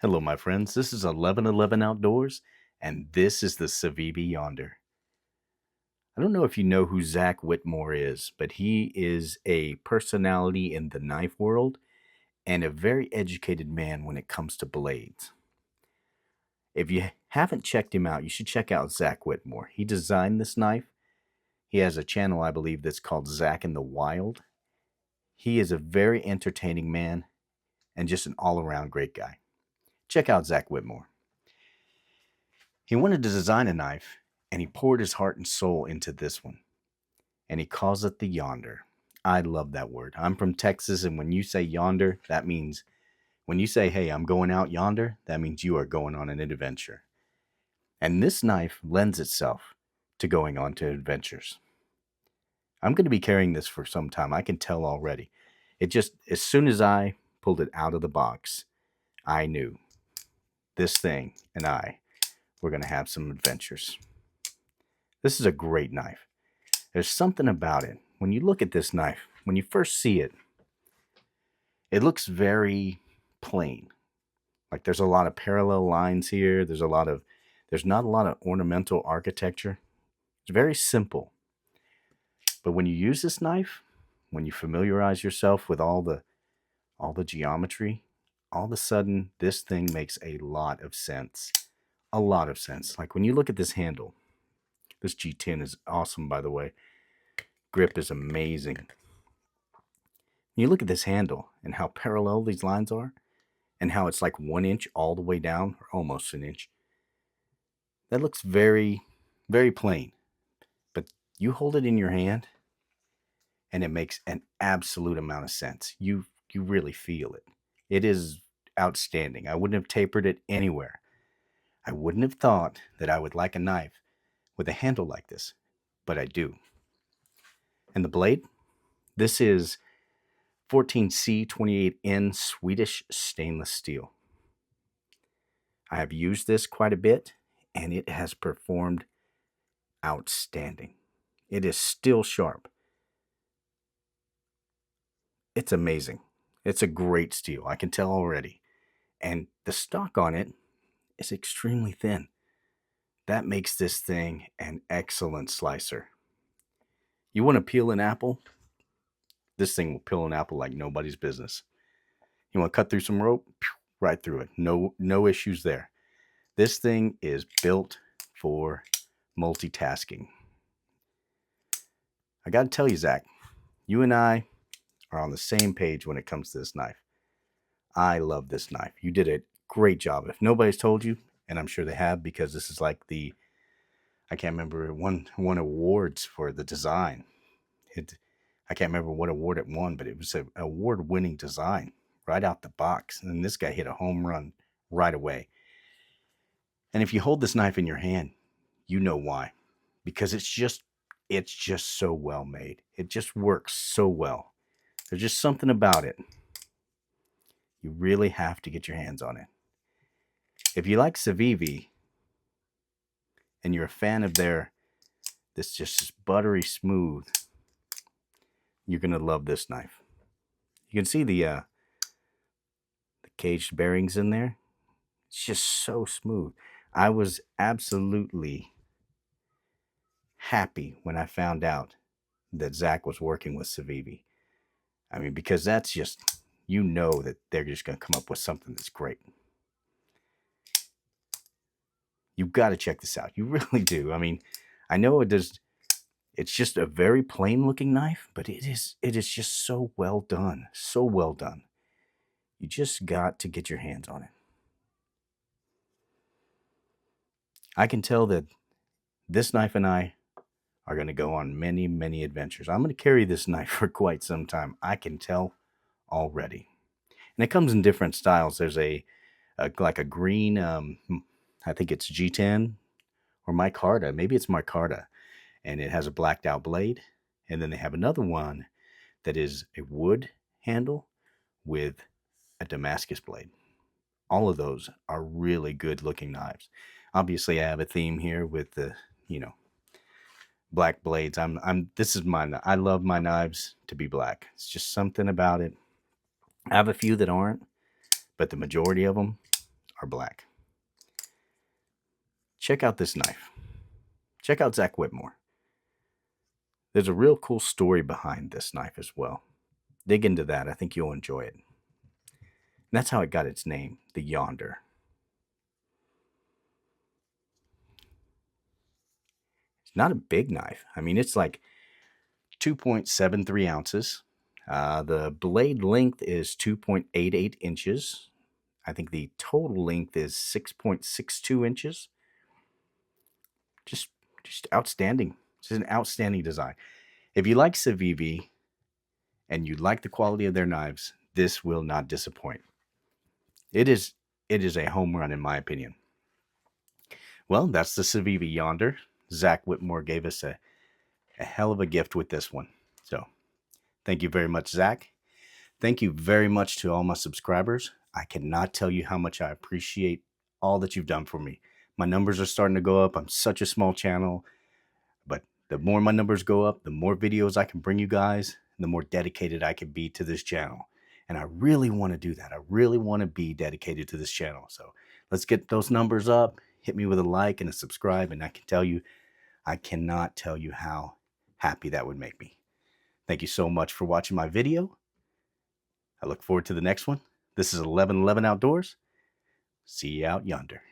Hello, my friends. This is 1111 Outdoors, and this is the Civivi Yonder. I don't know if you know who Zac Whitmore is, but he is a personality in the knife world and a very educated man when it comes to blades. If you haven't checked him out, you should check out Zac Whitmore. He designed this knife. He has a channel, I believe, that's called Zac in the Wild. He is a very entertaining man and just an all around great guy. Check out Zac Whitmore. He wanted to design a knife, and he poured his heart and soul into this one, and he calls it the Yonder. I love that word. I'm from Texas, and when you say yonder, that means when you say, hey, I'm going out yonder, that means you are going on an adventure. And this knife lends itself to going on to adventures. I'm going to be carrying this for some time. I can tell already. It just, as soon as I pulled it out of the box, I knew this thing and I were going to have some adventures. This is a great knife. There's something about it. When you look at this knife, when you first see it, it looks very plain. Like there's a lot of parallel lines here. There's not a lot of ornamental architecture. It's very simple. But when you use this knife, when you familiarize yourself with all the geometry, all of a sudden this thing makes a lot of sense. A lot of sense. Like when you look at this handle, this G10 is awesome, by the way. Grip is amazing. When you look at this handle and how parallel these lines are, and how it's like 1 inch all the way down, or almost an inch, that looks very, very plain. But you hold it in your hand, and it makes an absolute amount of sense. You really feel it. It is outstanding. I wouldn't have tapered it anywhere. I wouldn't have thought that I would like a knife with a handle like this, but I do. And the blade, this is 14C28N Swedish stainless steel. I have used this quite a bit, and it has performed outstanding. It is still sharp. It's amazing. It's a great steel. I can tell already. And the stock on it is extremely thin. That makes this thing an excellent slicer. You want to peel an apple? This thing will peel an apple like nobody's business. You want to cut through some rope? Right through it. No issues there. This thing is built for multitasking. I got to tell you, Zac, you and I are on the same page when it comes to this knife. I love this knife. You did a great job. If nobody's told you, and I'm sure they have, because this is like I can't remember, it won awards for the design. I can't remember what award it won, but it was an award-winning design right out the box. And this guy hit a home run right away. And if you hold this knife in your hand, you know why. Because it's just so well made. It just works so well. There's just something about it. You really have to get your hands on it. If you like Civivi and you're a fan of this just buttery smooth, you're going to love this knife. You can see the caged bearings in there. It's just so smooth. I was absolutely happy when I found out that Zac was working with Civivi. I mean, because that's just, you know that they're just going to come up with something that's great. You've got to check this out. You really do. I mean, I know it's just a very plain looking knife, but it is just so well done. So well done. You just got to get your hands on it. I can tell that this knife and I are going to go on many, many adventures. I'm going to carry this knife for quite some time. I can tell already. And it comes in different styles. There's like a green, I think it's G10 or micarta. Maybe it's micarta. And it has a blacked out blade. And then they have another one that is a wood handle with a Damascus blade. All of those are really good looking knives. Obviously, I have a theme here with the, black blades. This is I love my knives to be black. It's just something about it. I have a few that aren't, but the majority of them are black. Check out this knife. Check out Zac Whitmore. There's a real cool story behind this knife as well. Dig into that. I think you'll enjoy it. And that's how it got its name, the Yonder. It's not a big knife. I mean, it's like 2.73 ounces. The blade length is 2.88 inches. I think the total length is 6.62 inches. Just outstanding. It's an outstanding design. If you like Civivi and you like the quality of their knives, this will not disappoint. It is a home run in my opinion. Well, that's the Civivi Yonder. Zac Whitmore gave us a hell of a gift with this one. So thank you very much, Zac. Thank you very much to all my subscribers. I cannot tell you how much I appreciate all that you've done for me. My numbers are starting to go up. I'm such a small channel, but the more my numbers go up, the more videos I can bring you guys, and the more dedicated I can be to this channel. And I really want to do that. I really want to be dedicated to this channel. So let's get those numbers up. Hit me with a like and a subscribe, and I can tell you, I cannot tell you how happy that would make me. Thank you so much for watching my video. I look forward to the next one. This is 1111 Outdoors. See you out yonder.